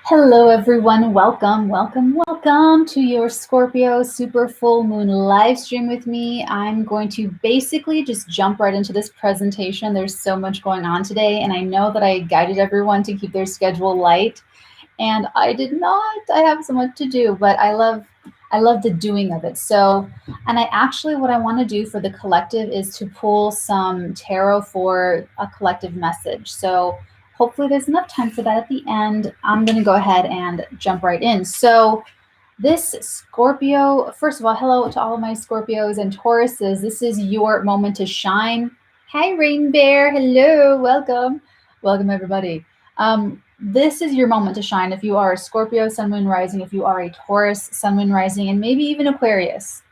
Hello, everyone. Welcome to your Scorpio Super Full Moon live stream with me. I'm going to basically just jump right into this presentation. There's so much going on today, and I know that I guided everyone to keep their schedule light, and I did not. I have so much to do, but I love the doing of it. So, and I actually, what I want to do for the collective is to pull some tarot for a collective message. So hopefully there's enough time for that at the end. I'm going to go ahead and jump right in. So this Scorpio, first of all, hello to all of my Scorpios and Tauruses. This is your moment to shine. Hi, Rain Bear. Hello. Welcome. Welcome, everybody. This is your moment to shine if you are a Scorpio, Sun, Moon, Rising, if you are a Taurus, Sun, Moon, Rising, and maybe even Aquarius.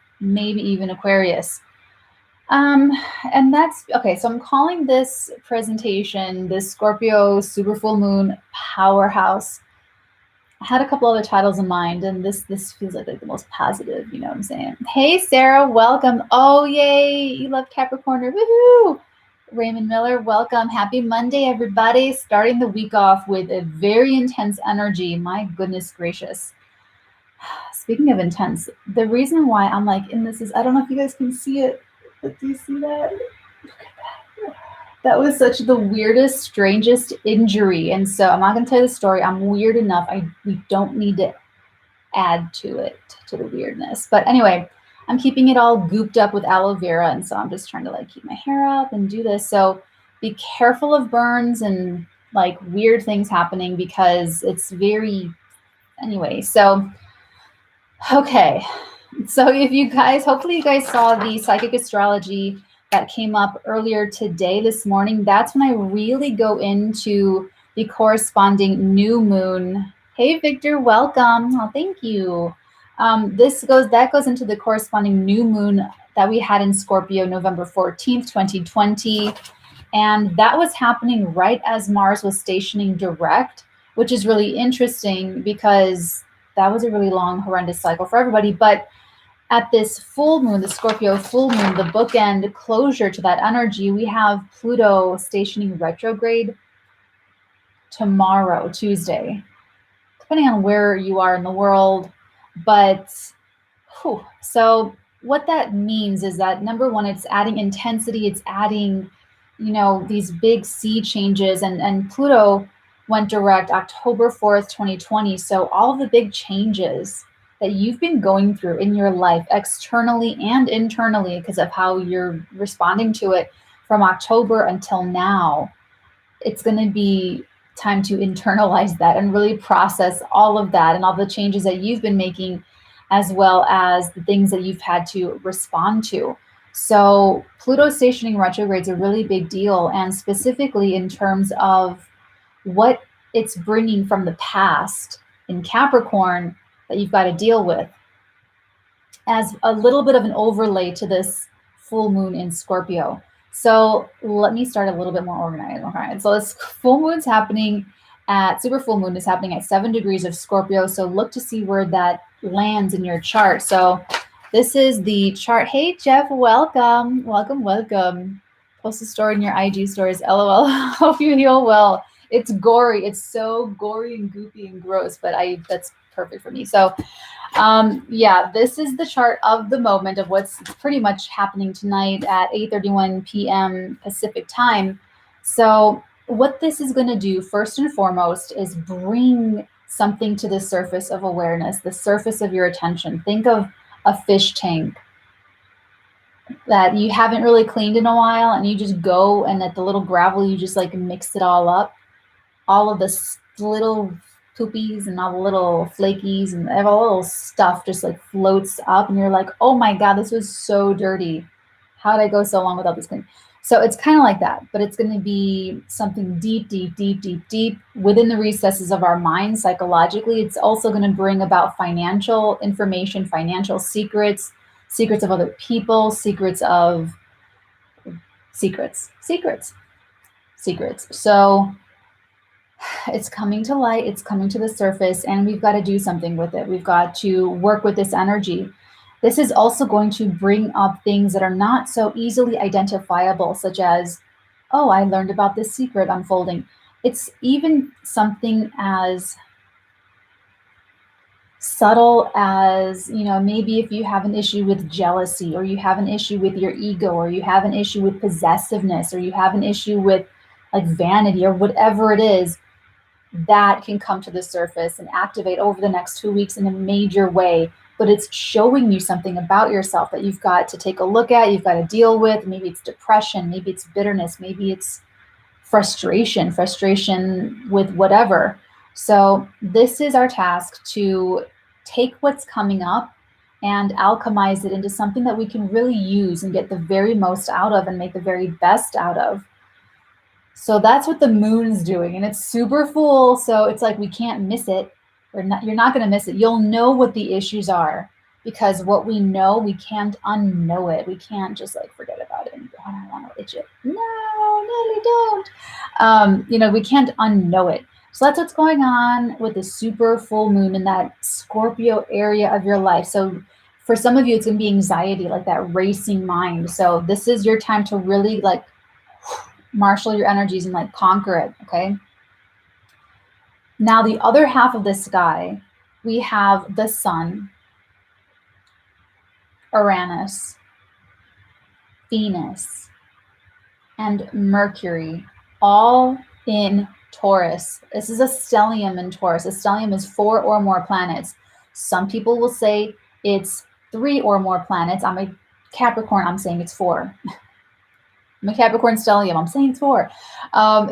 And that's okay. So I'm calling this presentation the Scorpio Super Full Moon Powerhouse. I had a couple other titles in mind, and this feels like the most positive. You know what I'm saying? Hey, Sarah, welcome. Oh, yay! You love Capricorn. Woohoo! Raymond Miller, welcome. Happy Monday, everybody. Starting the week off with a very intense energy. My goodness gracious. Speaking of intense, the reason why I'm like in this is, I don't know if you guys can see it, but do you see that? Look at that. That was such the weirdest, strangest injury. And so I'm not going to tell you the story. I'm weird enough. We don't need to add to it, to the weirdness. But anyway, I'm keeping it all gooped up with aloe vera. And so I'm just trying to like keep my hair up and do this. So be careful of burns and like weird things happening because it's very, anyway. So, okay. So if you guys, hopefully you guys saw the psychic astrology that came up earlier today, this morning. That's when I really go into the corresponding new moon. Hey, Victor, welcome. Oh, thank you. That goes into the corresponding new moon that we had in Scorpio, November 14th, 2020. And that was happening right as Mars was stationing direct, which is really interesting because that was a really long, horrendous cycle for everybody. But at this full moon, the Scorpio full moon, the bookend closure to that energy, we have Pluto stationing retrograde tomorrow, Tuesday, depending on where you are in the world. But so what that means is that number one, it's adding intensity, it's adding, these big sea changes, and Pluto went direct October 4th, 2020. So all the big changes that you've been going through in your life, externally and internally, because of how you're responding to it from October until now, it's going to be time to internalize that and really process all of that and all the changes that you've been making, as well as the things that you've had to respond to. So Pluto stationing retrograde is a really big deal, and specifically in terms of what it's bringing from the past in Capricorn that you've got to deal with, as a little bit of an overlay to this full moon in Scorpio. So let me start a little bit more organized. Okay. So this full moon's happening super full moon is happening at 7 degrees of Scorpio. So look to see where that lands in your chart. So this is the chart. Hey, Jeff, welcome. Post a story in your IG stories. LOL. Hope you heal well. It's gory. It's so gory and goopy and gross, but that's perfect for me. So yeah, this is the chart of the moment of what's pretty much happening tonight at 8:31 p.m. Pacific time. So what this is going to do first and foremost is bring something to the surface of awareness, the surface of your attention. Think of a fish tank that you haven't really cleaned in a while, and you just go and at the little gravel, you just like mix it all up. All of the little poopies and all the little flakies and all the little stuff just like floats up, and you're like, oh my God, this was so dirty. How did I go so long without this clean? So it's kind of like that, but it's going to be something deep within the recesses of our mind psychologically. It's also going to bring about financial information, financial secrets of other people, secrets. So it's coming to light, it's coming to the surface, and we've got to do something with it. We've got to work with this energy. This is also going to bring up things that are not so easily identifiable, such as, oh, I learned about this secret unfolding. It's even something as subtle as, maybe if you have an issue with jealousy, or you have an issue with your ego, or you have an issue with possessiveness, or you have an issue with like vanity, or whatever it is, that can come to the surface and activate over the next 2 weeks in a major way. But it's showing you something about yourself that you've got to take a look at, you've got to deal with. Maybe it's depression, maybe it's bitterness, maybe it's frustration with whatever. So this is our task, to take what's coming up and alchemize it into something that we can really use and get the very most out of and make the very best out of. So that's what the moon's doing, and it's super full. So it's like we can't miss it. You're not going to miss it. You'll know what the issues are, because what we know, we can't unknow it. We can't just like forget about it and go, I don't want to itch it. No, you don't. We can't unknow it. So that's what's going on with the super full moon in that Scorpio area of your life. So for some of you, it's going to be anxiety, like that racing mind. So this is your time to really like marshal your energies and like conquer it. Okay. Now the other half of the sky, we have the sun, Uranus, Venus, and Mercury, all in Taurus. This is a stellium in Taurus. A stellium is 4 or more planets. Some people will say it's 3 or more planets. I'm a Capricorn, I'm saying it's 4. I'm a Capricorn stellium, I'm saying it's 4.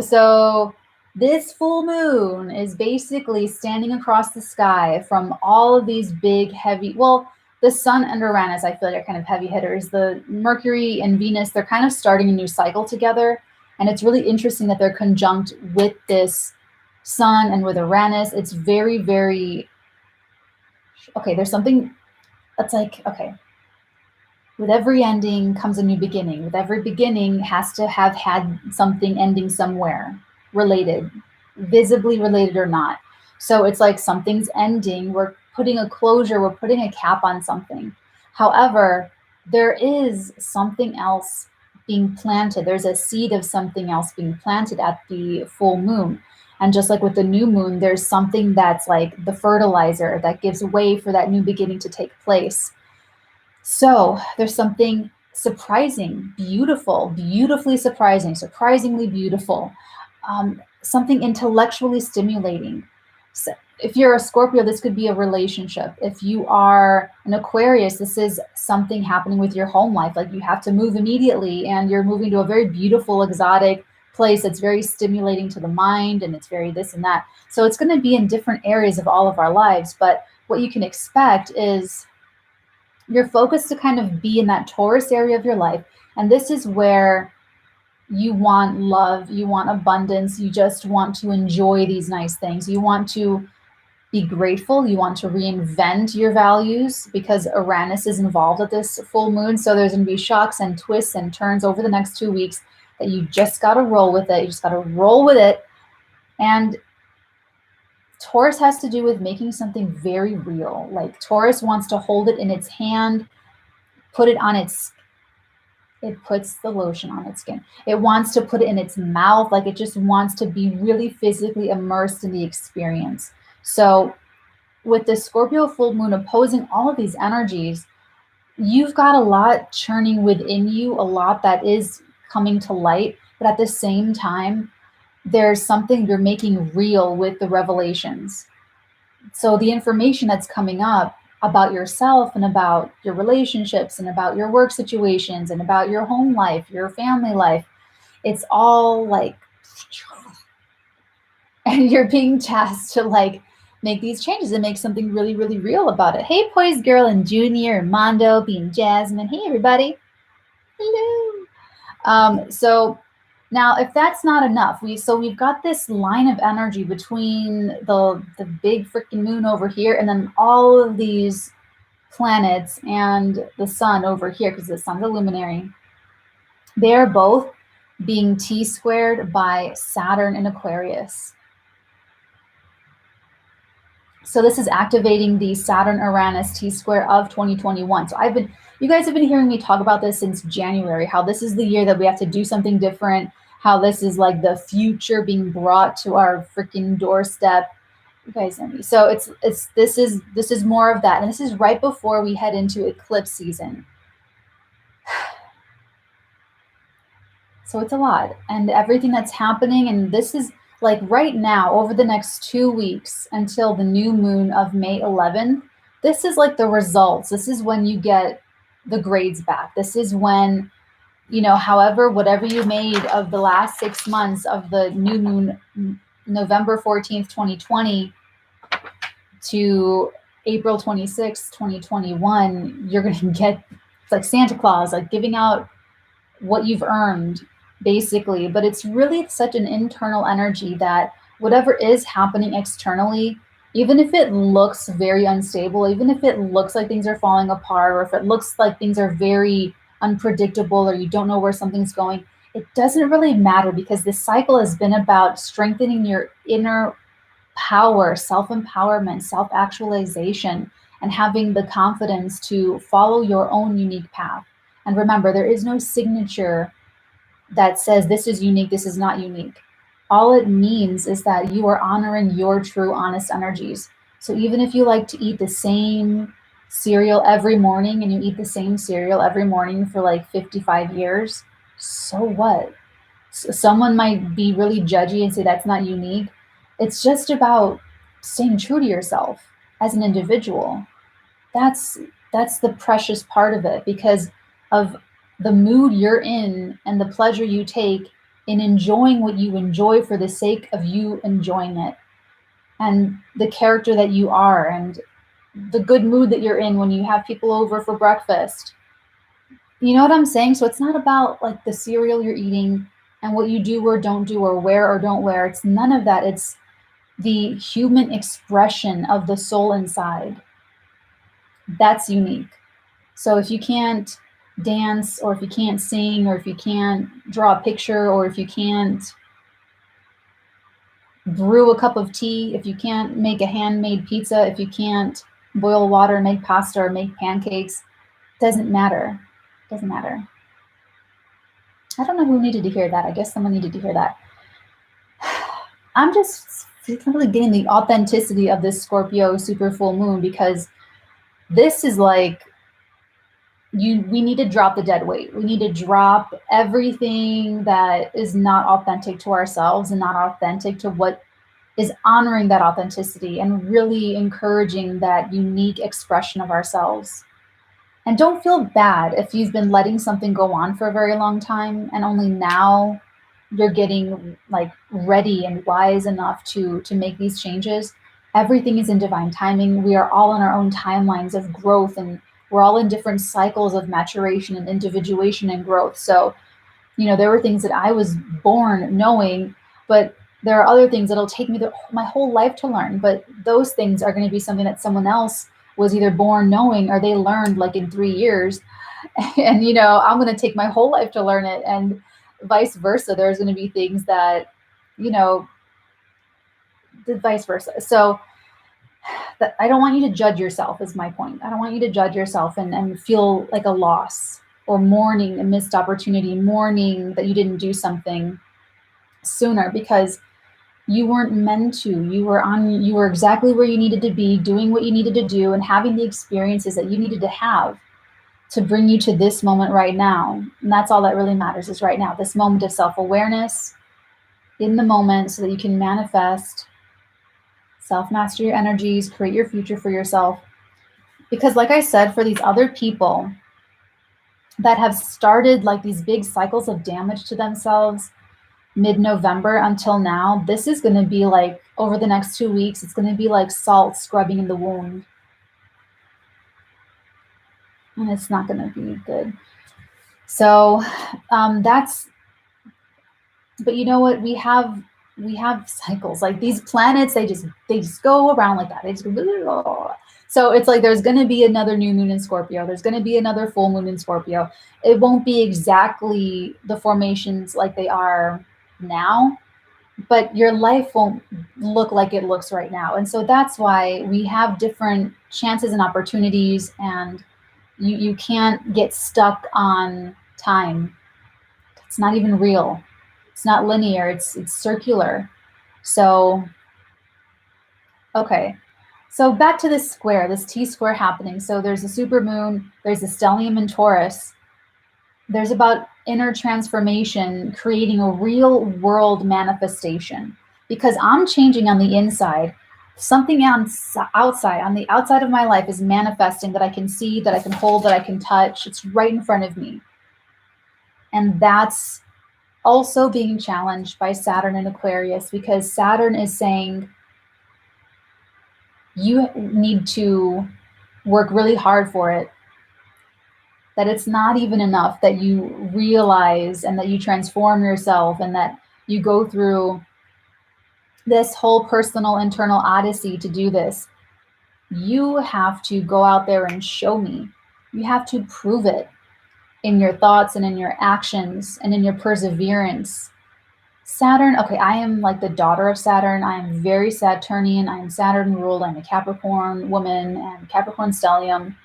So this full moon is basically standing across the sky from all of these big, heavy, well, the sun and Uranus, I feel like, are kind of heavy hitters. The Mercury and Venus, they're kind of starting a new cycle together. And it's really interesting that they're conjunct with this sun and with Uranus. It's very, very, okay, there's something that's like, okay, with every ending comes a new beginning. With every beginning has to have had something ending somewhere, related, visibly related or not. So it's like something's ending. We're putting a closure. We're putting a cap on something. However, there is something else being planted. There's a seed of something else being planted at the full moon. And just like with the new moon, there's something that's like the fertilizer that gives way for that new beginning to take place. So there's something surprising, beautiful, beautifully surprising, surprisingly beautiful, something intellectually stimulating. So if you're a Scorpio, this could be a relationship. If you are an Aquarius, this is something happening with your home life. Like you have to move immediately and you're moving to a very beautiful, exotic place that's very stimulating to the mind, and it's very this and that. So it's going to be in different areas of all of our lives. But what you can expect is your focus to kind of be in that Taurus area of your life. And this is where you want love, you want abundance, you just want to enjoy these nice things. You want to be grateful, you want to reinvent your values, because Uranus is involved at this full moon. So there's going to be shocks and twists and turns over the next 2 weeks that you just got to roll with it. You just got to roll with it. And Taurus has to do with making something very real. Like Taurus wants to hold it in its hand, put it on its, it puts the lotion on its skin. It wants to put it in its mouth. Like it just wants to be really physically immersed in the experience. So with the Scorpio full moon opposing all of these energies, you've got a lot churning within you, a lot that is coming to light. But at the same time, there's something you're making real with the revelations. So the information that's coming up about yourself and about your relationships and about your work situations and about your home life, your family life, it's all like, and you're being tasked to like make these changes and make something really, really real about it. Hey, Poise Girl and Junior and Mondo, being Jasmine. Hey, everybody. Hello. So now, if that's not enough, we've got this line of energy between the big freaking moon over here and then all of these planets and the sun over here, because the sun's a luminary. They're both being T-squared by Saturn in Aquarius. So this is activating the Saturn-Uranus T-square of 2021. So you guys have been hearing me talk about this since January, how this is the year that we have to do something different, how this is like the future being brought to our freaking doorstep. You guys know me. So this is more of that, and this is right before we head into eclipse season. So it's a lot, and everything that's happening, and this is like right now over the next 2 weeks until the new moon of May 11th. This is like the results. This is when you get the grades back. This is when, however, whatever you made of the last 6 months of the new moon, November 14th, 2020 to April 26th, 2021, you're going to get, it's like Santa Claus, like giving out what you've earned, basically. But it's really such an internal energy that whatever is happening externally, even if it looks very unstable, even if it looks like things are falling apart, or if it looks like things are very unpredictable, or you don't know where something's going, it doesn't really matter, because this cycle has been about strengthening your inner power, self empowerment, self actualization, and having the confidence to follow your own unique path. And remember, there is no signature that says this is unique, this is not unique. All it means is that you are honoring your true, honest energies. So even if you like to eat the same cereal every morning, and you eat the same cereal every morning for like 55 years, so what? Someone might be really judgy and say that's not unique. It's just about staying true to yourself as an individual. That's that's the precious part of it, because of the mood you're in and the pleasure you take in enjoying what you enjoy for the sake of you enjoying it, and the character that you are, and the good mood that you're in when you have people over for breakfast. You know what I'm saying? So it's not about like the cereal you're eating and what you do or don't do, or wear or don't wear. It's none of that. It's the human expression of the soul inside. That's unique. So if you can't dance, or if you can't sing, or if you can't draw a picture, or if you can't brew a cup of tea, if you can't make a handmade pizza, if you can't boil water, make pasta, or make pancakes, doesn't matter. Doesn't matter. I don't know who needed to hear that. I guess someone needed to hear that. I'm just really getting the authenticity of this Scorpio super full moon, because this is like, we need to drop the dead weight. We need to drop everything that is not authentic to ourselves and not authentic to what is honoring that authenticity, and really encouraging that unique expression of ourselves. And don't feel bad if you've been letting something go on for a very long time, and only now you're getting like ready and wise enough to make these changes. Everything is in divine timing. We are all on our own timelines of growth, and we're all in different cycles of maturation and individuation and growth. So, there were things that I was born knowing, but there are other things that'll take me my whole life to learn. But those things are going to be something that someone else was either born knowing, or they learned like in 3 years. And, I'm going to take my whole life to learn it. And vice versa. There's going to be things that, the vice versa. So I don't want you to judge yourself, is my point. I don't want you to judge yourself and feel like a loss, or mourning a missed opportunity, mourning that you didn't do something sooner, because you weren't meant to. You were exactly where you needed to be, doing what you needed to do, and having the experiences that you needed to have to bring you to this moment right now. And that's all that really matters, is right now, this moment of self-awareness in the moment, so that you can manifest, self-master your energies, create your future for yourself. Because like I said, for these other people that have started like these big cycles of damage to themselves mid-November until now, this is going to be like, over the next 2 weeks, it's going to be like salt scrubbing in the wound. And it's not going to be good. So but you know what? We have cycles. Like these planets, they just go around like that. They just go. So it's like there's going to be another new moon in Scorpio. There's going to be another full moon in Scorpio. It won't be exactly the formations like they are now, but your life won't look like it looks right now. And so that's why we have different chances and opportunities, and you can't get stuck on time. It's not even real. It's not linear. It's circular. So Okay. So back to this square, this T square happening. So there's a supermoon, there's a stellium in Taurus. There's about inner transformation, creating a real world manifestation. Because I'm changing on the inside, something outside, on the outside of my life is manifesting that I can see, that I can hold, that I can touch. It's right in front of me. And that's also being challenged by Saturn in Aquarius, because Saturn is saying you need to work really hard for it, that it's not even enough that you realize and that you transform yourself and that you go through this whole personal internal odyssey to do this. You have to go out there and show me. You have to prove it in your thoughts and in your actions and in your perseverance. Saturn, okay, I am like the daughter of Saturn. I am very Saturnian. I am Saturn ruled. I'm a Capricorn woman and Capricorn stellium.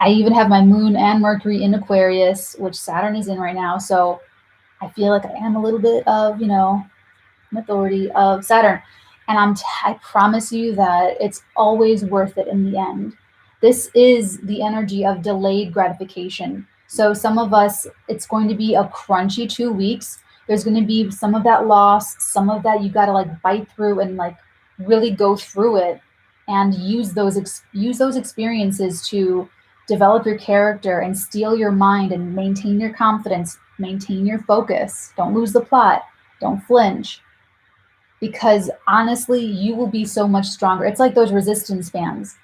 I even have my moon and Mercury in Aquarius, which Saturn is in right now. So I feel like I am a little bit of, an authority of Saturn. And I promise you that it's always worth it in the end. This is the energy of delayed gratification. So some of us, it's going to be a crunchy 2 weeks. There's going to be some of that loss, some of that you got to like bite through and like really go through it and use those experiences to develop your character and steel your mind and maintain your confidence, maintain your focus. Don't lose the plot. Don't flinch. Because honestly, you will be so much stronger. It's like those resistance bands.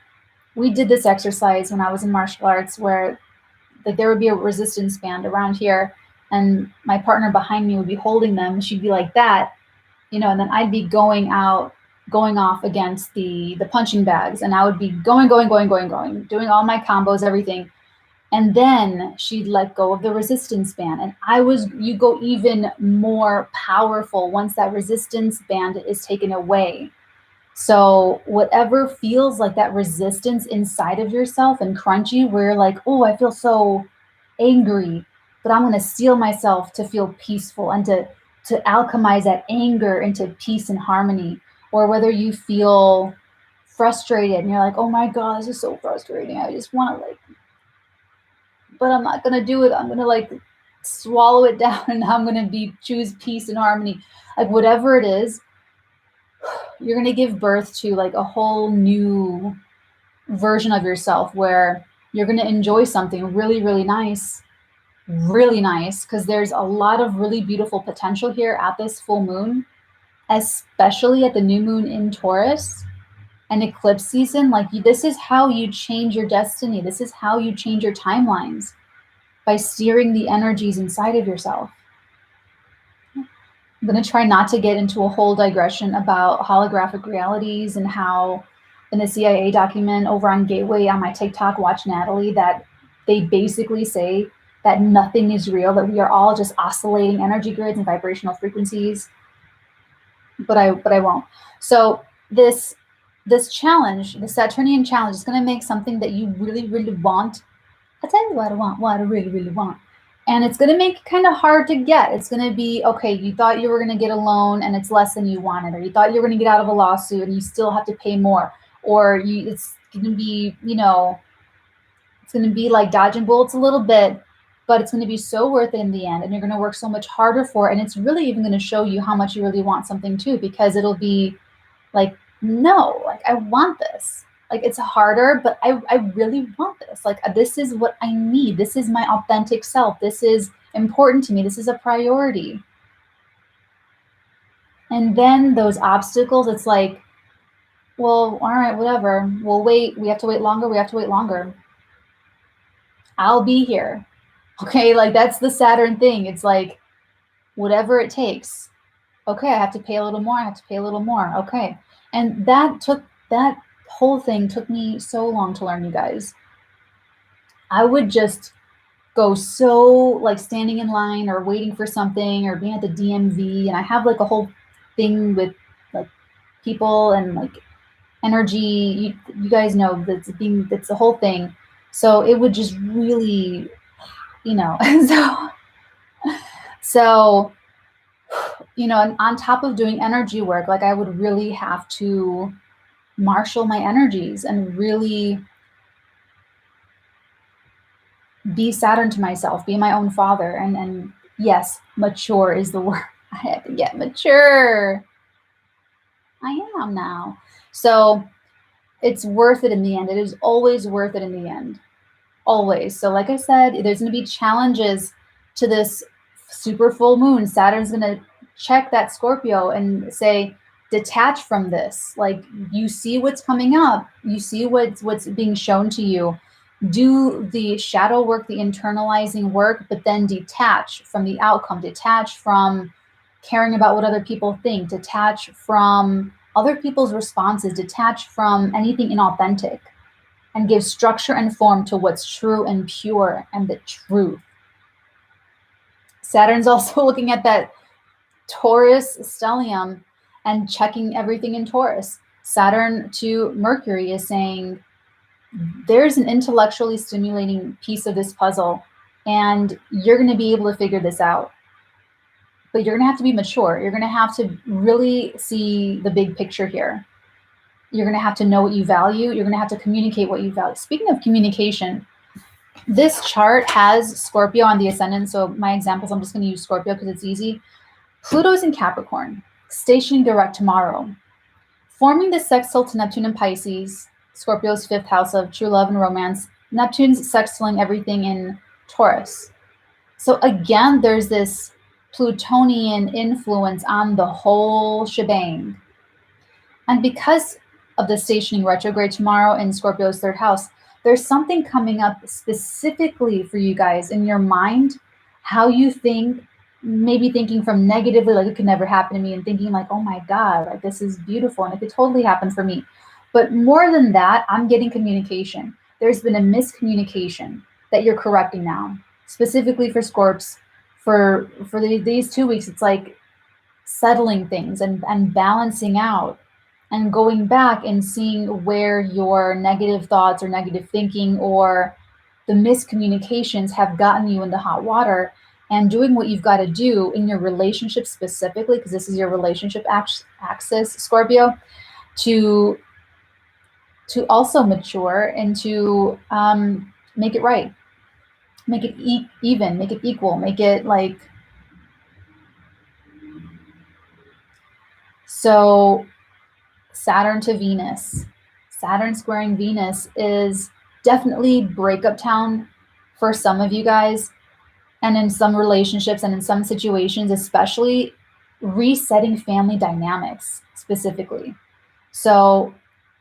We did this exercise when I was in martial arts where like there would be a resistance band around here and my partner behind me would be holding them. She'd be like that, and then I'd be going off against the punching bags, and I would be going, doing all my combos, everything. And then she'd let go of the resistance band. And you go even more powerful once that resistance band is taken away. So whatever feels like that resistance inside of yourself and crunchy, where you're like, oh, I feel so angry, but I'm going to steel myself to feel peaceful and to alchemize that anger into peace and harmony. Or whether you feel frustrated and you're like, oh my God, this is so frustrating. I just want to but I'm not going to do it. I'm going to swallow it down and I'm going to choose peace and harmony. Like whatever it is, you're going to give birth to like a whole new version of yourself where you're going to enjoy something really, really nice, because there's a lot of really beautiful potential here at this full moon, especially at the new moon in Taurus and eclipse season. Like this is how you change your destiny. This is how you change your timelines, by steering the energies inside of yourself. I'm going to try not to get into a whole digression about holographic realities and how in the CIA document over on Gateway on my TikTok, Watch Natalie, that they basically say that nothing is real, that we are all just oscillating energy grids and vibrational frequencies. But I won't. So this challenge, the Saturnian challenge, is going to make something that you really, really want. I'll tell you what I want, what I really, really want. And it's going to make it kind of hard to get. It's going to be, okay, you thought you were going to get a loan and it's less than you wanted, or you thought you were going to get out of a lawsuit and you still have to pay more, or it's going to be, it's going to be like dodging bullets a little bit, but it's going to be so worth it in the end. And you're going to work so much harder for it. And it's really even going to show you how much you really want something too, because it'll be like, no, like I want this. Like it's harder, but I really want this. Like this is what I need. This is my authentic self. This is important to me. This is a priority. And then those obstacles, it's like, well, all right, whatever. We'll wait. We have to wait longer. We have to wait longer. I'll be here. Okay, like that's the Saturn thing. It's like, whatever it takes. Okay, I have to pay a little more. I have to pay a little more. Okay. And that whole thing took me so long to learn, you guys. I would just go so like standing in line or waiting for something or being at the DMV, and I have like a whole thing with like people and like energy. You guys know that's the whole thing. So it would just really, so and on top of doing energy work, like I would really have to marshal my energies and really be Saturn to myself, be my own father. And yes, mature is the word. I had to get mature. I am now. So it's worth it in the end. It is always worth it in the end. Always. So like I said, there's going to be challenges to this super full moon. Saturn's going to check that Scorpio and say, detach from this. Like, you see what's coming up. You see what's being shown to you. Do the shadow work, the internalizing work, but then detach from the outcome, detach from caring about what other people think, detach from other people's responses, detach from anything inauthentic, and give structure and form to what's true and pure and the truth. Saturn's also looking at that Taurus stellium and checking everything in Taurus. Saturn to Mercury is saying, there's an intellectually stimulating piece of this puzzle, and you're going to be able to figure this out. But you're going to have to be mature. You're going to have to really see the big picture here. You're going to have to know what you value. You're going to have to communicate what you value. Speaking of communication, this chart has Scorpio on the ascendant. So my examples, I'm just going to use Scorpio because it's easy. Pluto's in Capricorn, stationing direct tomorrow, forming the sextile to Neptune and Pisces, Scorpio's fifth house of true love and romance. Neptune's sextiling everything in Taurus. So again, there's this Plutonian influence on the whole shebang. And because of the stationing retrograde tomorrow in Scorpio's third house, there's something coming up specifically for you guys in your mind, how you think, maybe thinking from negatively, like it could never happen to me, and thinking like, oh my God, like this is beautiful and it could totally happen for me. But more than that, I'm getting communication. There's been a miscommunication that you're correcting now, specifically for Scorps. For these 2 weeks, it's like settling things and balancing out and going back and seeing where your negative thoughts or negative thinking or the miscommunications have gotten you into hot water, and doing what you've got to do in your relationship specifically, because this is your relationship axis, Scorpio, to also mature and to make it right, make it even, make it equal, make it like. So Saturn to Venus. Saturn squaring Venus is definitely breakup town for some of you guys, and in some relationships and in some situations, especially resetting family dynamics specifically. So,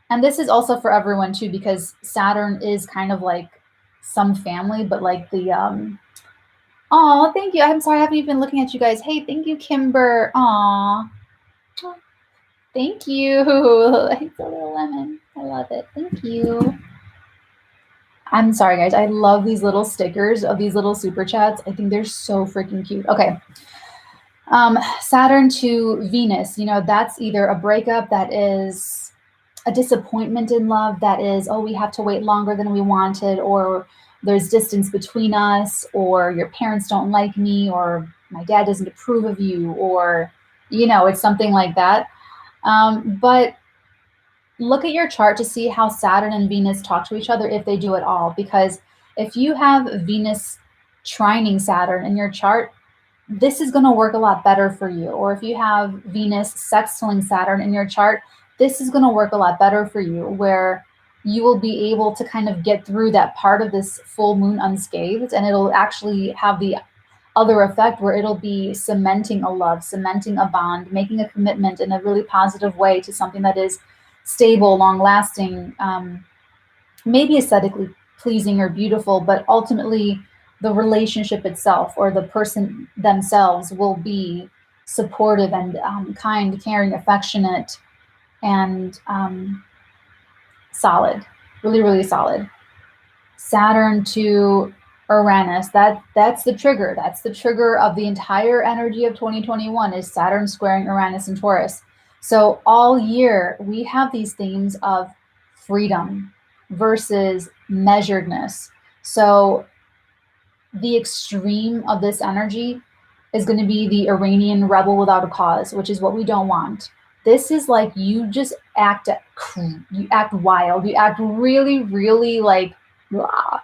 and this is also for everyone too, because Saturn is kind of like some family, but like the oh, thank you. I'm sorry, I haven't even been looking at you guys. Hey, thank you, Kimber. Aw. Thank you. It's a little lemon. I love it. Thank you. I'm sorry, guys. I love these little stickers of these little super chats. I think they're so freaking cute. Okay. Saturn to Venus, that's either a breakup, that is a disappointment in love, that is, oh, we have to wait longer than we wanted, or there's distance between us, or your parents don't like me, or my dad doesn't approve of you, or, it's something like that. But look at your chart to see how Saturn and Venus talk to each other, if they do at all. Because if you have Venus trining Saturn in your chart, this is going to work a lot better for you. Or if you have Venus sextiling Saturn in your chart, this is going to work a lot better for you, where you will be able to kind of get through that part of this full moon unscathed, and it'll actually have the other effect where it'll be cementing a love, cementing a bond, making a commitment in a really positive way to something that is stable, long-lasting, maybe aesthetically pleasing or beautiful, but ultimately the relationship itself or the person themselves will be supportive and kind, caring, affectionate, and solid, really, really solid. Saturn to Uranus, that's the trigger. That's the trigger of the entire energy of 2021 is Saturn squaring Uranus and Taurus. So all year we have these themes of freedom versus measuredness. So the extreme of this energy is going to be the Iranian rebel without a cause, which is what we don't want. This is like you just you act wild, you act really, really like blah,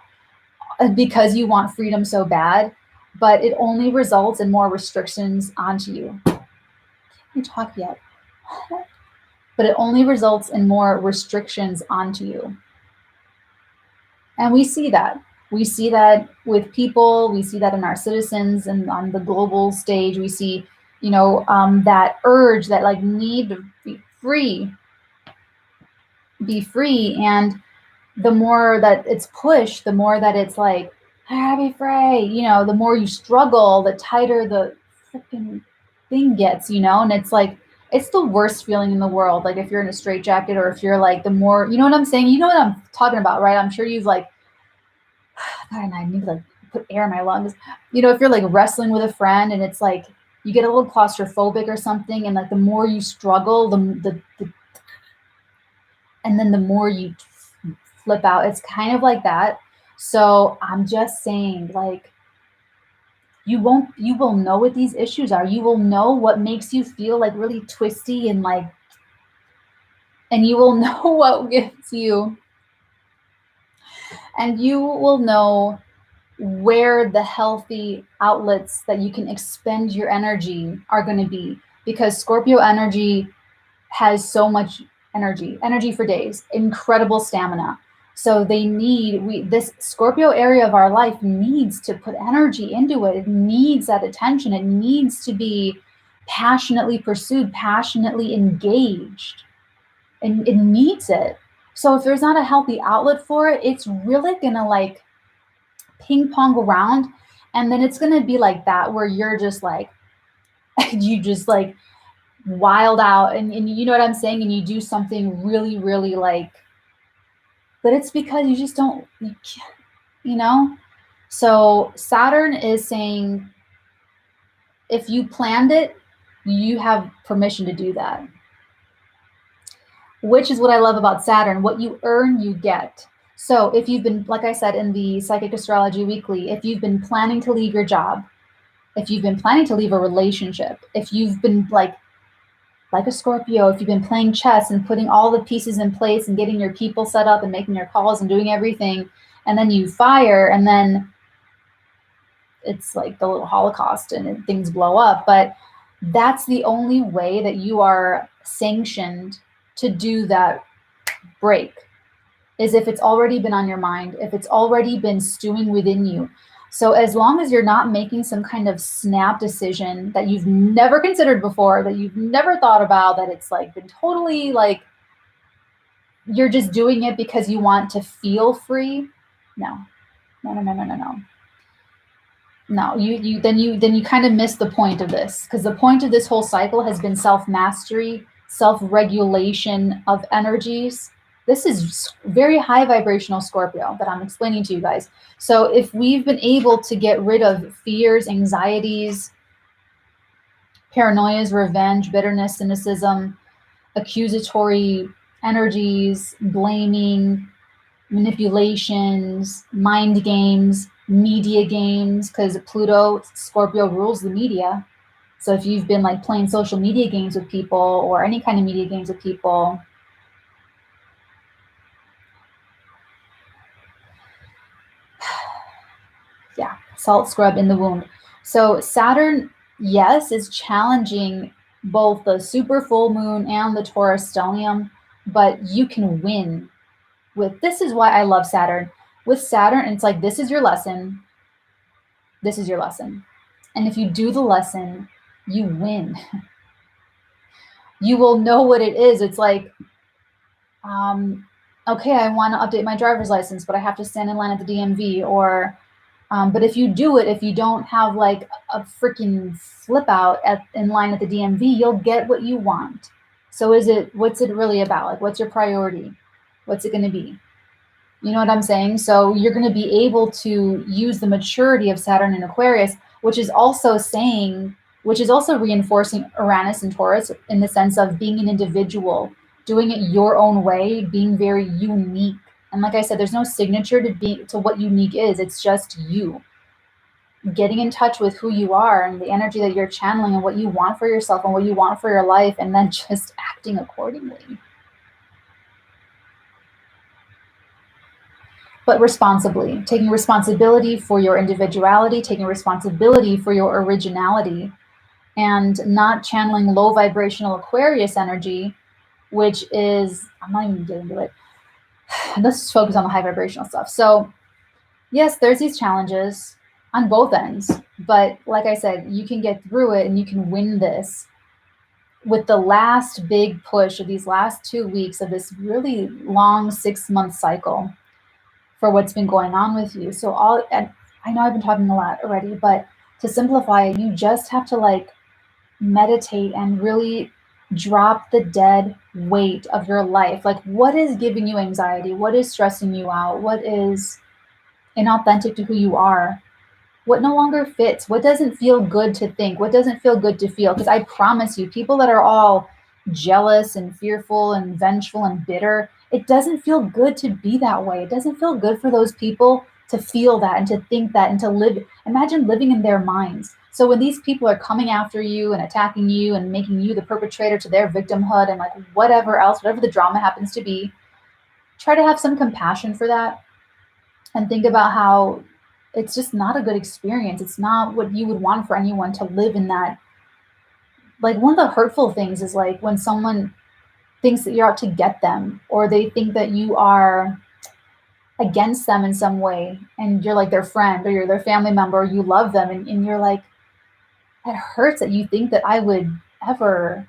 because you want freedom so bad, but it only results in more restrictions onto you. Can't we talk yet? But it only results in more restrictions onto you. And we see that. We see that with people, we see that in our citizens, and on the global stage, we see, that urge, that like need to be free. And the more that it's pushed, the more that it's like, I gotta be free, the more you struggle, the tighter the freaking thing gets, and it's like, it's the worst feeling in the world. Like if you're in a straitjacket, or if you're like, the more, you know what I'm saying? You know what I'm talking about, right? I'm sure you've like, God, and I need to like put air in my lungs. If you're like wrestling with a friend and it's like you get a little claustrophobic or something, and like the more you struggle, the and then the more you flip out. It's kind of like that. So I'm just saying, like, you will know what these issues are. You will know what makes you feel like really twisty and like, and you will know what gives you, and you will know where the healthy outlets that you can expend your energy are going to be, because Scorpio energy has so much energy for days, incredible stamina. So they need, this Scorpio area of our life needs to put energy into it. It needs that attention. It needs to be passionately pursued, passionately engaged, and it needs it. So if there's not a healthy outlet for it, it's really gonna like ping pong around, and then it's gonna be like that, where you're just like, you just like wild out, and you know what I'm saying, and you do something really, really like, but it's because you just don't, you know. So Saturn is saying, if you planned it, you have permission to do that, which is what I love about Saturn. What you earn, you get. So if you've been, like I said in the Psychic Astrology Weekly, if you've been planning to leave your job, if you've been planning to leave a relationship, if you've been like a Scorpio, if you've been playing chess and putting all the pieces in place and getting your people set up and making your calls and doing everything, and then you fire, and then it's like the little Holocaust and things blow up. But that's the only way that you are sanctioned to do that break, is if it's already been on your mind, if it's already been stewing within you. So as long as you're not making some kind of snap decision that you've never considered before, that you've never thought about, that it's like been totally like, you're just doing it because you want to feel free. No. No, you kind of miss the point of this, because the point of this whole cycle has been self-mastery, self-regulation of energies. This is very high vibrational Scorpio that I'm explaining to you guys. So if we've been able to get rid of fears, anxieties, paranoias, revenge, bitterness, cynicism, accusatory energies, blaming, manipulations, mind games, media games, because Pluto, Scorpio, rules the media. So if you've been like playing social media games with people, or any kind of media games with people, yeah, salt scrub in the wound. So Saturn, yes, is challenging both the super full moon and the Taurus stellium, but you can win with, this is why I love Saturn. With Saturn, it's like, this is your lesson. This is your lesson. And if you do the lesson, you win. You will know what it is. It's like, okay, I want to update my driver's license, but I have to stand in line at the DMV. Or, but if you do it, if you don't have like a freaking flip out in line at the DMV, you'll get what you want. So what's it really about? Like, what's your priority? What's it going to be? You know what I'm saying? So you're going to be able to use the maturity of Saturn in Aquarius, which is also reinforcing Uranus and Taurus, in the sense of being an individual, doing it your own way, being very unique. And like I said, there's no signature to what unique is. It's just you. getting in touch with who you are and the energy that you're channeling and what you want for yourself and what you want for your life, and then just acting accordingly. But responsibly, taking responsibility for your individuality, taking responsibility for your originality, and not channeling low vibrational Aquarius energy, which is, I'm not even getting into it. Let's just focus on the high vibrational stuff. So, yes, there's these challenges on both ends, but like I said, you can get through it and you can win this with the last big push of these last 2 weeks of this really long 6-month cycle for what's been going on with you. So and I know I've been talking a lot already, but to simplify it, you just have to like meditate and really drop the dead weight of your life. Like, what is giving you anxiety? What is stressing you out? What is inauthentic to who you are? What no longer fits? What doesn't feel good to think? What doesn't feel good to feel? Because I promise you, people that are all jealous and fearful and vengeful and bitter, it doesn't feel good to be that way. It doesn't feel good for those people to feel that and to think that and to live. Imagine living in their minds. So when these people are coming after you and attacking you and making you the perpetrator to their victimhood and like whatever else, whatever the drama happens to be, try to have some compassion for that and think about how it's just not a good experience. It's not what you would want for anyone to live in that. Like, one of the hurtful things is like when someone thinks that you're out to get them, or they think that you are against them in some way, and you're like their friend or you're their family member, or you love them, and you're like, it hurts that you think that I would ever,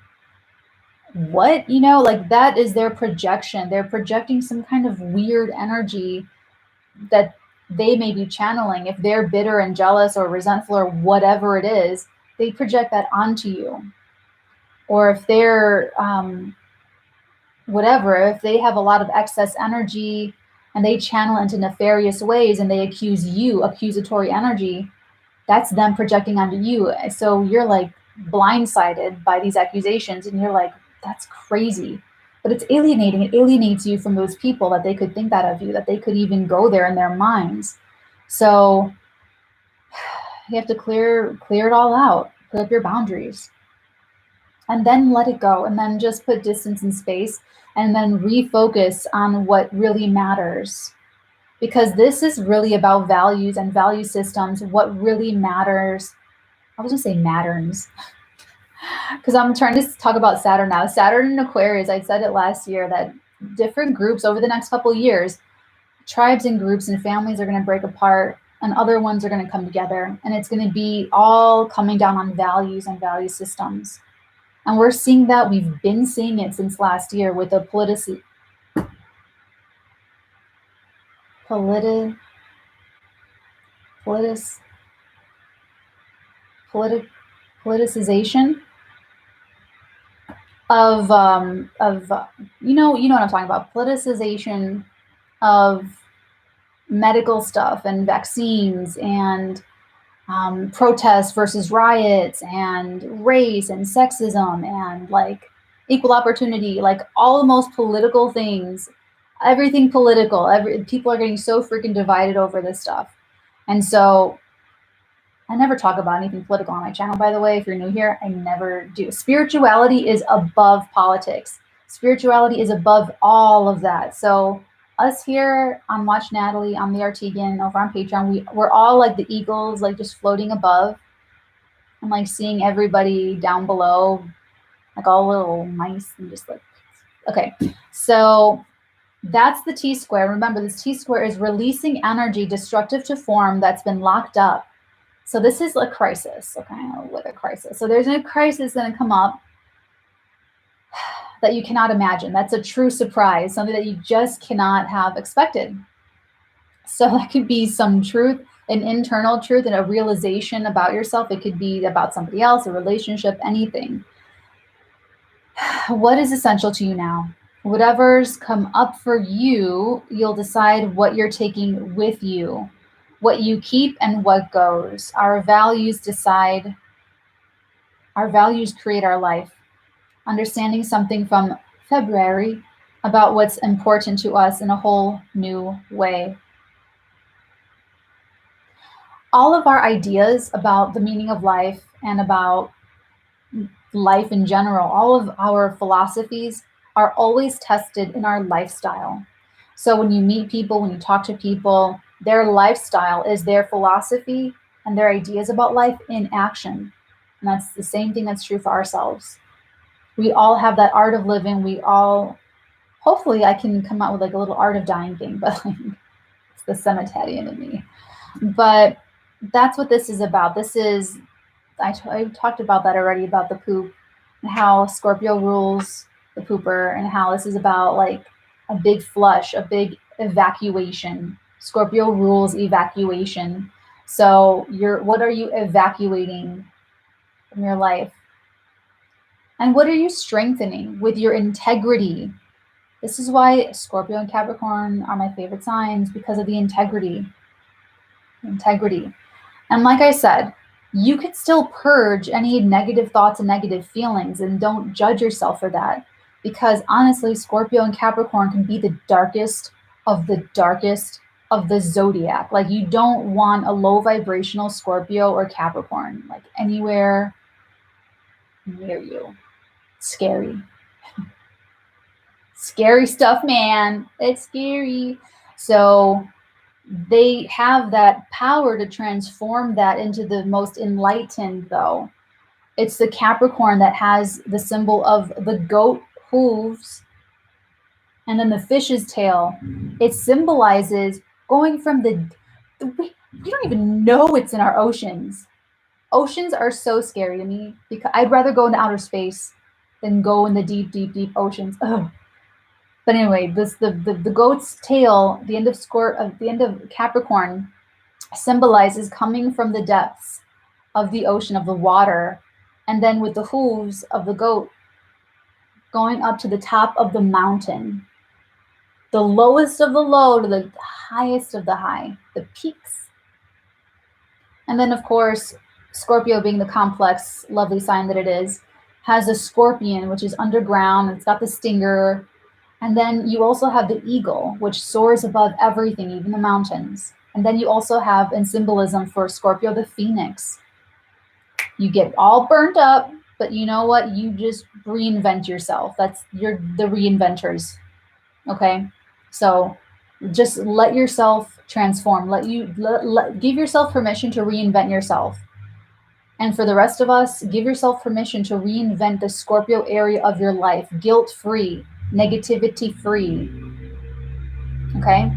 what, like that is their projection. They're projecting some kind of weird energy that they may be channeling. If they're bitter and jealous or resentful or whatever it is, they project that onto you. Or if they're whatever, if they have a lot of excess energy and they channel into nefarious ways and they accuse you, accusatory energy, that's them projecting onto you. So you're like blindsided by these accusations and you're like, that's crazy. But it's alienating. It alienates you from those people that they could think that of you, that they could even go there in their minds. So you have to clear it all out, put up your boundaries, and then let it go, and then just put distance and space, and then refocus on what really matters. Because this is really about values and value systems, what really matters. I was gonna say matterns, because I'm trying to talk about Saturn now. Saturn and Aquarius, I said it last year that different groups over the next couple of years, tribes and groups and families are going to break apart and other ones are going to come together. And it's going to be all coming down on values and value systems. And we're seeing that. We've been seeing it since last year with the politicization of you know what I'm talking about, politicization of medical stuff and vaccines and protests versus riots and race and sexism and like equal opportunity, like all the most political things, everything political. People are getting so freaking divided over this stuff. And so I never talk about anything political on my channel, by the way. If you're new here, I never do. Spirituality is above politics. Spirituality is above all of that. So us here on Watch Natalie, on the Artegan, over on Patreon, we're all like the eagles, like just floating above and like seeing everybody down below, like all little mice and just like, okay. So that's the T-square. Remember, this T-square is releasing energy destructive to form that's been locked up. So this is a crisis, okay, with a crisis. So there's a crisis going to come up that you cannot imagine. That's a true surprise, something that you just cannot have expected. So that could be some truth, an internal truth and a realization about yourself. It could be about somebody else, a relationship, anything. What is essential to you now? Whatever's come up for you, you'll decide what you're taking with you, what you keep and what goes. Our values decide, our values create our life. Understanding something from February about what's important to us in a whole new way. all of our ideas about the meaning of life and about life in general, all of our philosophies are always tested in our lifestyle. So when you meet people, when you talk to people, their lifestyle is their philosophy and their ideas about life in action. And that's the same thing that's true for ourselves. We all have that art of living. We all, hopefully, I can come out with like a little art of dying thing, but like, it's the cemeterian in me. But that's what this is about. This is, I talked about that already, about the poop and how Scorpio rules the pooper, and how this is about like a big flush, a big evacuation. Scorpio rules evacuation. So what are you evacuating from your life? And what are you strengthening with your integrity? This is why Scorpio and Capricorn are my favorite signs, because of the integrity. Integrity. And like I said, you could still purge any negative thoughts and negative feelings, and don't judge yourself for that. Because honestly, Scorpio and Capricorn can be the darkest of the zodiac. Like, you don't want a low vibrational Scorpio or Capricorn like anywhere near you. Scary. Scary stuff, man. It's scary. So they have that power to transform that into the most enlightened, though. It's the Capricorn that has the symbol of the goat hooves and then the fish's tail. It symbolizes going from we don't even know it's in our oceans. Oceans are so scary to me, because I'd rather go into outer space than go in the deep, deep, deep oceans. Ugh. But anyway, the goat's tail, the end of Capricorn, symbolizes coming from the depths of the ocean, of the water, and then with the hooves of the goat going up to the top of the mountain, the lowest of the low to the highest of the high, the peaks. And then, of course, Scorpio, being the complex, lovely sign that it is, has a scorpion, which is underground. It's got the stinger. And then you also have the eagle, which soars above everything, even the mountains. And then you also have, in symbolism for Scorpio, the phoenix. You get all burnt up, but you know what? You just reinvent yourself. You're the reinventors. Okay? So just let yourself transform. Give yourself permission to reinvent yourself. And for the rest of us, give yourself permission to reinvent the Scorpio area of your life, guilt-free, negativity-free. Okay?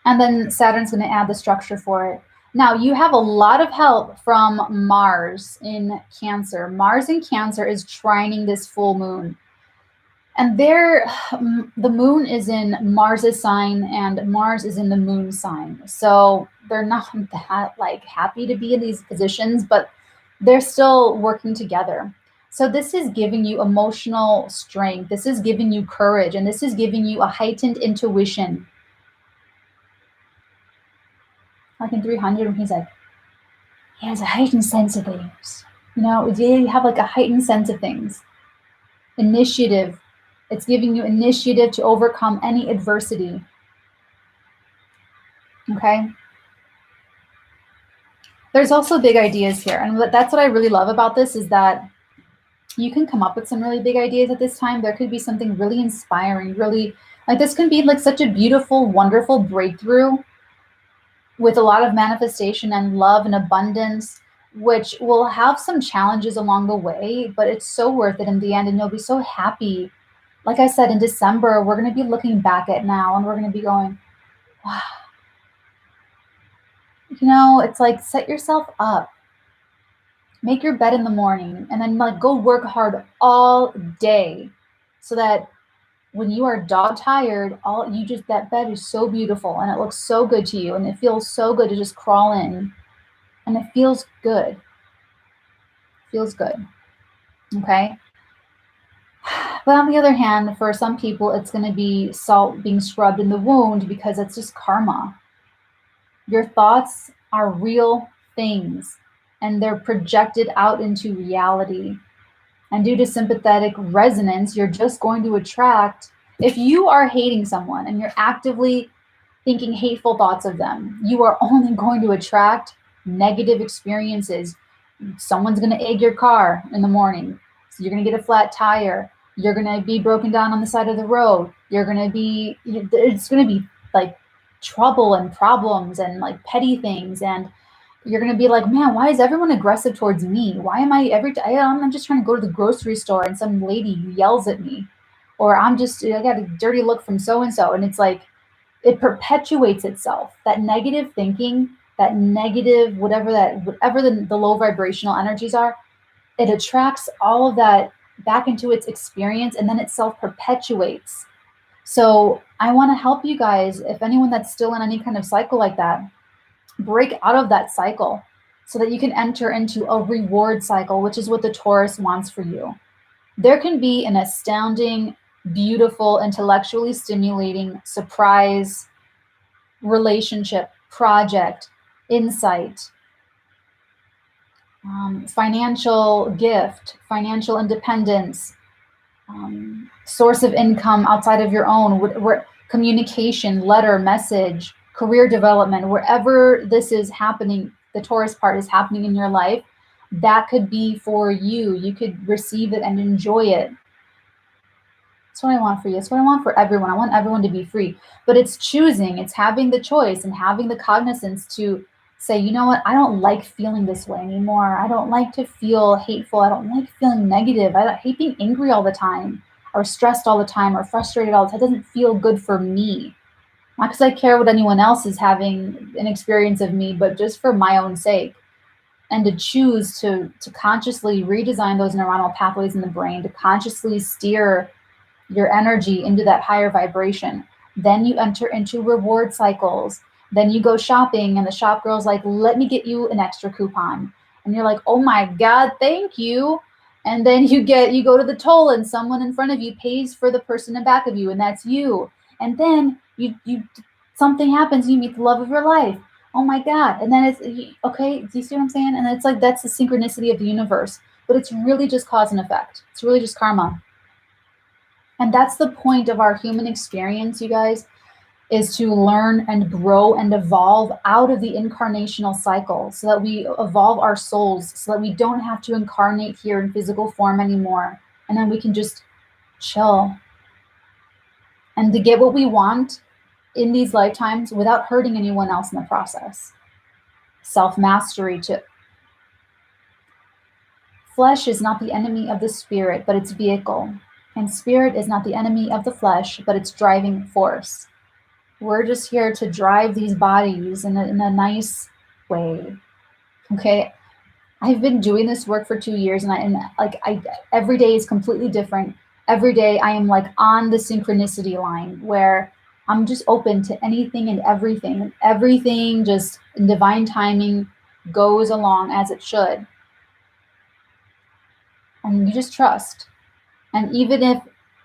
And then Saturn's going to add the structure for it. Now, you have a lot of help from Mars in Cancer. Mars in Cancer is trining this full moon. And the moon is in Mars's sign, and Mars is in the moon sign. So they're not that like happy to be in these positions, but they're still working together. So this is giving you emotional strength. This is giving you courage, and this is giving you a heightened intuition. Like in 300, he's like, he has a heightened sense of things. You know, you have like a heightened sense of things. Initiative. It's giving you initiative to overcome any adversity. Okay? There's also big ideas here. And that's what I really love about this, is that you can come up with some really big ideas at this time. There could be something really inspiring, really, like this can be like such a beautiful, wonderful breakthrough with a lot of manifestation and love and abundance, which will have some challenges along the way, but it's so worth it in the end, and you'll be so happy. Like I said, in December, we're going to be looking back at now, and we're going to be going, wow. You know, it's like, set yourself up. Make your bed in the morning, and then like go work hard all day, so that when you are dog tired, that bed is so beautiful, and it looks so good to you, and it feels so good to just crawl in, and it feels good. Feels good. Okay. But on the other hand, for some people, it's going to be salt being scrubbed in the wound, because it's just karma. Your thoughts are real things, and they're projected out into reality. And due to sympathetic resonance, you're just going to attract If you are hating someone and you're actively thinking hateful thoughts of them, you are only going to attract negative experiences. Someone's going to egg your car in the morning. So you're going to get a flat tire. You're going to be broken down on the side of the road. It's going to be like trouble and problems and like petty things. And you're going to be like, man, why is everyone aggressive towards me? Why am I I'm just trying to go to the grocery store and some lady yells at me, or I got a dirty look from so and so. And it's like, it perpetuates itself. That negative thinking, that negative, whatever the low vibrational energies are, it attracts all of that back into its experience, and then it self perpetuates. So I want to help you guys, if anyone that's still in any kind of cycle like that, break out of that cycle so that you can enter into a reward cycle, which is what the Taurus wants for you. There can be an astounding, beautiful, intellectually stimulating surprise relationship, project, insight, financial gift, financial independence, source of income outside of your own, communication, letter, message, career development, wherever this is happening, the Taurus part is happening in your life, that could be for you. You could receive it and enjoy it. That's what I want for you. That's what I want for everyone. I want everyone to be free. But it's choosing, it's having the choice and having the cognizance to say, you know what, I don't like feeling this way anymore. I don't like to feel hateful. I don't like feeling negative. I hate being angry all the time or stressed all the time or frustrated all the time. It doesn't feel good for me. Not because I care what anyone else is having an experience of me, but just for my own sake. And to choose to consciously redesign those neuronal pathways in the brain, to consciously steer your energy into that higher vibration. Then you enter into reward cycles. Then you go shopping and the shop girl's like, let me get you an extra coupon. And you're like, oh my God, thank you. And then you go to the toll and someone in front of you pays for the person in back of you, and that's you. And then you something happens, you meet the love of your life. Oh my God. And then it's okay. Do you see what I'm saying? And it's like, that's the synchronicity of the universe, but it's really just cause and effect. It's really just karma. And that's the point of our human experience, you guys, is to learn and grow and evolve out of the incarnational cycle so that we evolve our souls, so that we don't have to incarnate here in physical form anymore. And then we can just chill. And to get what we want in these lifetimes without hurting anyone else in the process. Self-mastery too. Flesh is not the enemy of the spirit, but its vehicle. And spirit is not the enemy of the flesh, but its driving force. We're just here to drive these bodies in a nice way. Okay. I've been doing this work for 2 years, and every day is completely different. Every day I am like on the synchronicity line where I'm just open to anything and everything. Everything just in divine timing goes along as it should. And you just trust. And even if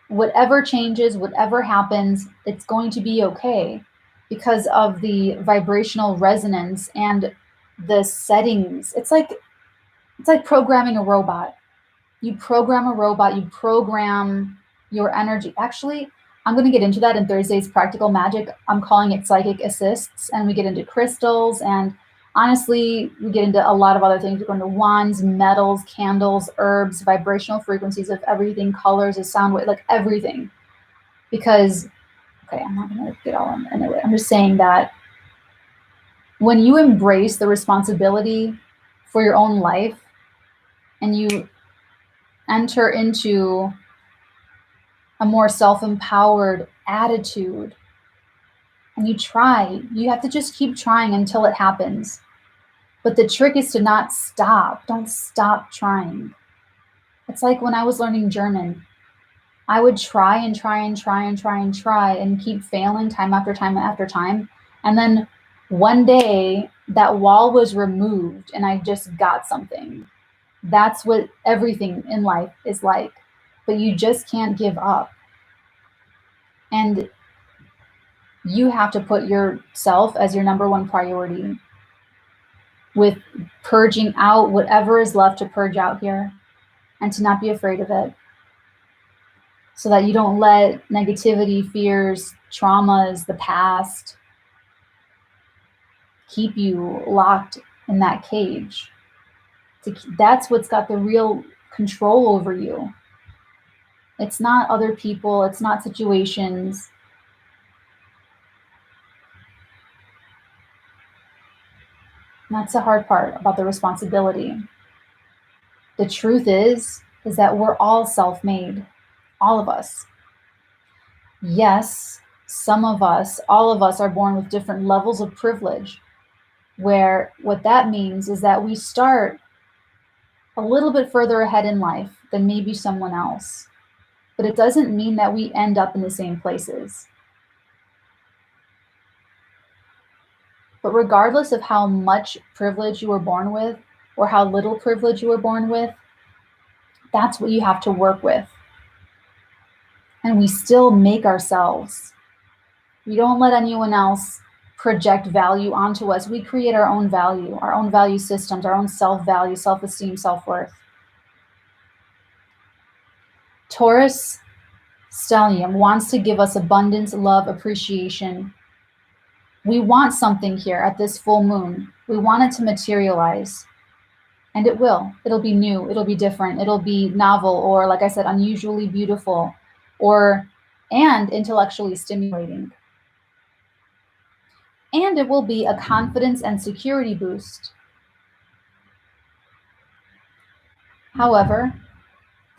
whatever changes, whatever happens, it's going to be okay because of the vibrational resonance and the settings. It's like programming a robot. You program a robot, you program your energy. Actually, I'm going to get into that in Thursday's Practical Magic. I'm calling it Psychic Assists, and we get into crystals, and honestly, we get into a lot of other things. We go into wands, metals, candles, herbs, vibrational frequencies of everything, colors, a sound wave, like everything. Because, okay, I'm not going to get all in anyway. I'm just saying that when you embrace the responsibility for your own life and you enter into a more self-empowered attitude and you have to just keep trying until it happens. But the trick is to not stop. Don't stop trying. It's like when I was learning German, I would try and try and try and try and try and keep failing time after time after time. And then one day that wall was removed and I just got something. That's what everything in life is like. But you just can't give up. And you have to put yourself as your number one priority with purging out whatever is left to purge out here and to not be afraid of it. so that you don't let negativity, fears, traumas, the past keep you locked in that cage. That's what's got the real control over you. It's not other people, it's not situations. And that's the hard part about the responsibility. The truth is that we're all self-made, all of us. Yes, some of us, all of us are born with different levels of privilege, where what that means is that we start a little bit further ahead in life than maybe someone else. But it doesn't mean that we end up in the same places. But regardless of how much privilege you were born with or how little privilege you were born with, that's what you have to work with. And we still make ourselves. We don't let anyone else project value onto us. We create our own value systems, our own self-value, self-esteem, self-worth. Taurus stellium wants to give us abundance, love, appreciation. We want something here at this full moon. We want it to materialize. And it will. It'll be new. It'll be different. It'll be novel, or like I said, unusually beautiful, and intellectually stimulating. And it will be a confidence and security boost. However,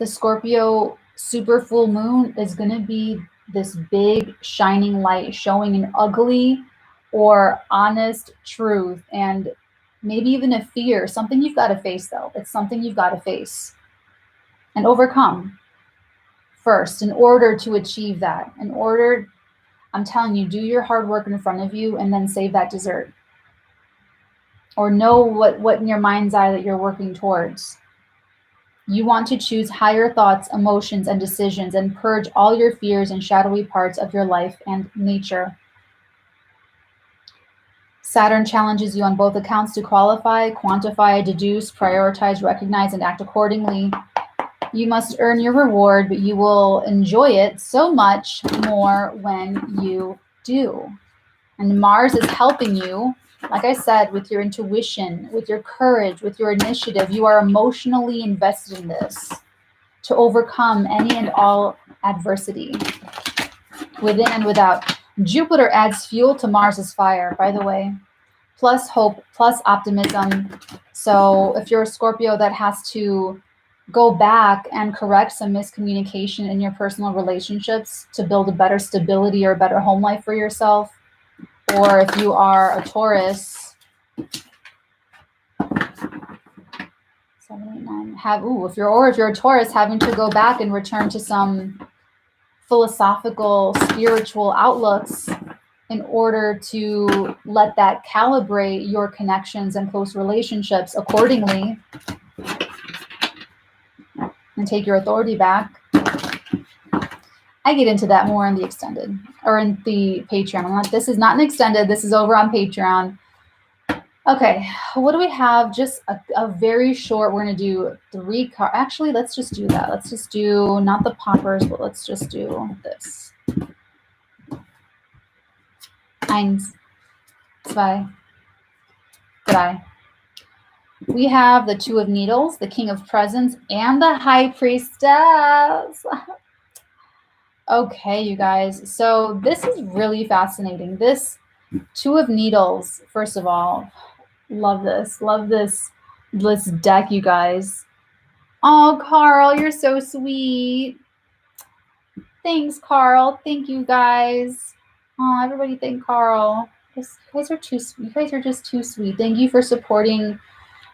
the Scorpio super full moon is going to be this big shining light showing an ugly or honest truth, and maybe even a fear, something you've got to face though. It's something you've got to face and overcome first in order to achieve that. I'm telling you, do your hard work in front of you and then save that dessert. Or know what in your mind's eye that you're working towards. You want to choose higher thoughts, emotions, and decisions and purge all your fears and shadowy parts of your life and nature. Saturn challenges you on both accounts to qualify, quantify, deduce, prioritize, recognize, and act accordingly. You must earn your reward, but you will enjoy it so much more when you do. And Mars is helping you, like I said, with your intuition, with your courage, with your initiative. You are emotionally invested in this to overcome any and all adversity, within and without. Jupiter adds fuel to Mars's fire, by the way, plus hope, plus optimism. So if you're a Scorpio that has to go back and correct some miscommunication in your personal relationships to build a better stability or a better home life for yourself, or if you are a Taurus, 7, 8, 9, if you're a Taurus having to go back and return to some philosophical, spiritual outlooks in order to let that calibrate your connections and close relationships accordingly and take your authority back. I get into that more in the extended or in the Patreon. This is not an extended. This is over on Patreon. Okay, what do we have? Just a very short. We're going to do 3 cards. Actually, let's just do that. Let's just do not the poppers, but let's just do this. 1, 2, 3. We have the 2 of Needles, the King of Presents, and the High Priestess. Okay, you guys. So this is really fascinating. This 2 of Needles, first of all, love this deck, you guys. Oh, Carl, you're so sweet. Thanks, Carl. Thank you, guys. Oh, everybody thank Carl. You guys are too sweet. You guys are just too sweet. Thank you for supporting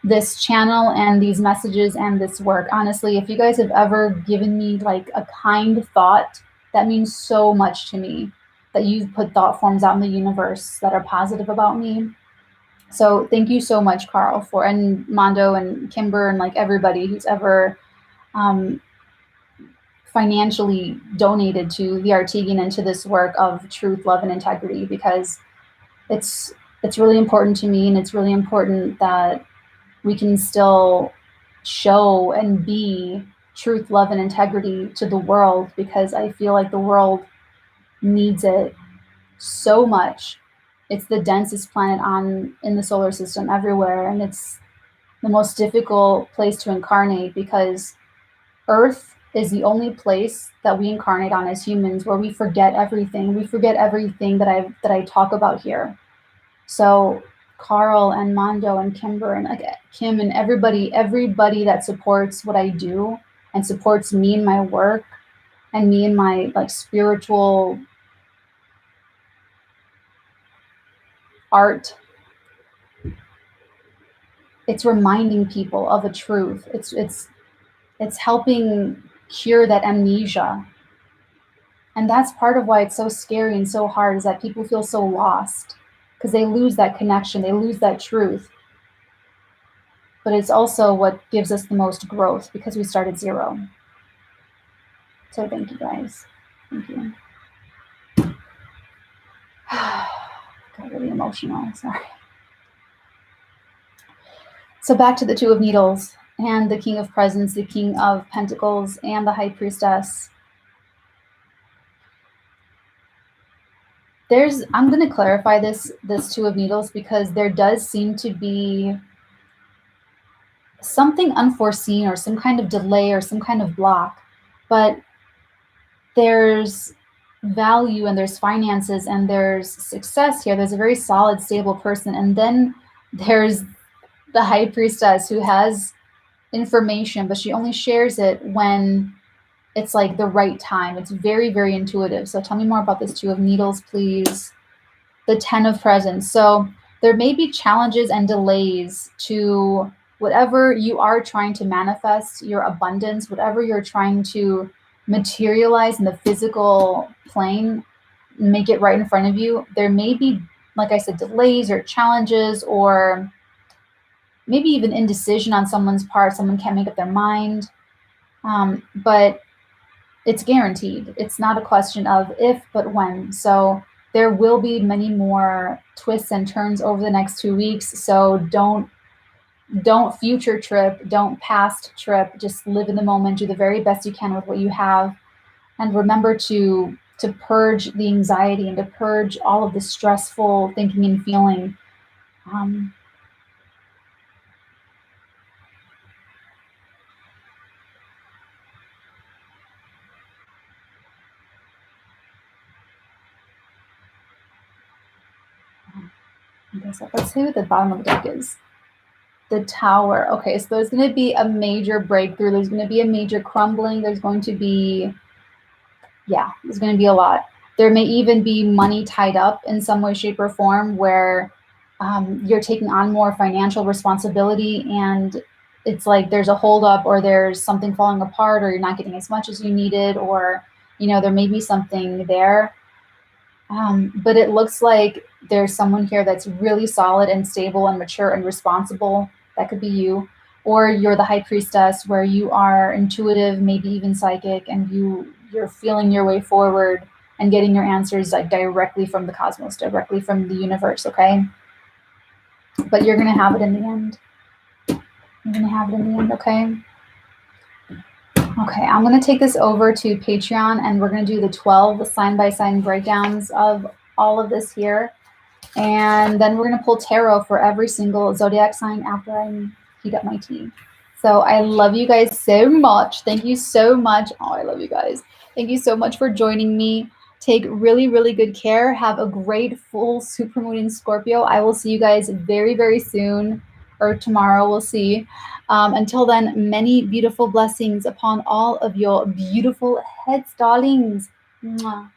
this channel and these messages and this work. Honestly, if you guys have ever given me like a kind thought, that means so much to me, that you've put thought forms out in the universe that are positive about me. So thank you so much, Carl, and Mondo and Kimber and like everybody who's ever financially donated to the Artesian and to this work of truth, love, and integrity, because it's really important to me, and it's really important that we can still show and be truth, love, and integrity to the world, because I feel like the world needs it so much. It's the densest planet in the solar system everywhere, and it's the most difficult place to incarnate, because Earth is the only place that we incarnate on as humans where we forget everything. We forget everything that I talk about here. So Carl and Mondo and Kimber and Kim and everybody that supports what I do and supports me in my work and me in my like spiritual art, it's reminding people of a truth. It's helping cure that amnesia. And that's part of why it's so scary and so hard, is that people feel so lost because they lose that connection, they lose that truth. But it's also what gives us the most growth, because we start at zero. So thank you guys. Thank you. Got really emotional, sorry. So back to the Two of Needles and the King of Presents, the King of Pentacles, and the High Priestess. I'm going to clarify this Two of Needles, because there does seem to be something unforeseen or some kind of delay or some kind of block, but there's value and there's finances and there's success here. There's a very solid, stable person. And then there's the High Priestess, who has information, but she only shares it when it's like the right time. It's very, very intuitive. So tell me more about this Two of Needles, please. The Ten of Presents. So there may be challenges and delays to whatever you are trying to manifest, your abundance, whatever you're trying to materialize in the physical plane, make it right in front of you. There may be, like I said, delays or challenges, or maybe even indecision on someone's part. Someone can't make up their mind. But it's guaranteed. It's not a question of if, but when. So there will be many more twists and turns over the next 2 weeks. So don't future trip, don't past trip. Just live in the moment, do the very best you can with what you have. And remember to purge the anxiety and to purge all of the stressful thinking and feeling. Let's see what the bottom of the deck is. The Tower. Okay, so there's going to be a major breakthrough. There's going to be a major crumbling. There's going to be, there's going to be a lot. There may even be money tied up in some way, shape, or form, where you're taking on more financial responsibility, and it's like there's a holdup, or there's something falling apart, or you're not getting as much as you needed, or there may be something there. But it looks like there's someone here that's really solid and stable and mature and responsible. That could be you. Or you're the High Priestess, where you are intuitive, maybe even psychic, and you're feeling your way forward and getting your answers like directly from the cosmos, directly from the universe, okay? But you're going to have it in the end. You're going to have it in the end, okay? Okay, I'm going to take this over to Patreon, and we're going to do the 12 sign-by-sign breakdowns of all of this here. And then we're going to pull tarot for every single zodiac sign after I heat up my tea. So I love you guys so much. Thank you so much. Oh, I love you guys. Thank you so much for joining me. Take really, really good care. Have a great full supermoon in Scorpio. I will see you guys very, very soon, or tomorrow. We'll see. Until then, many beautiful blessings upon all of your beautiful heads, darlings. Mwah.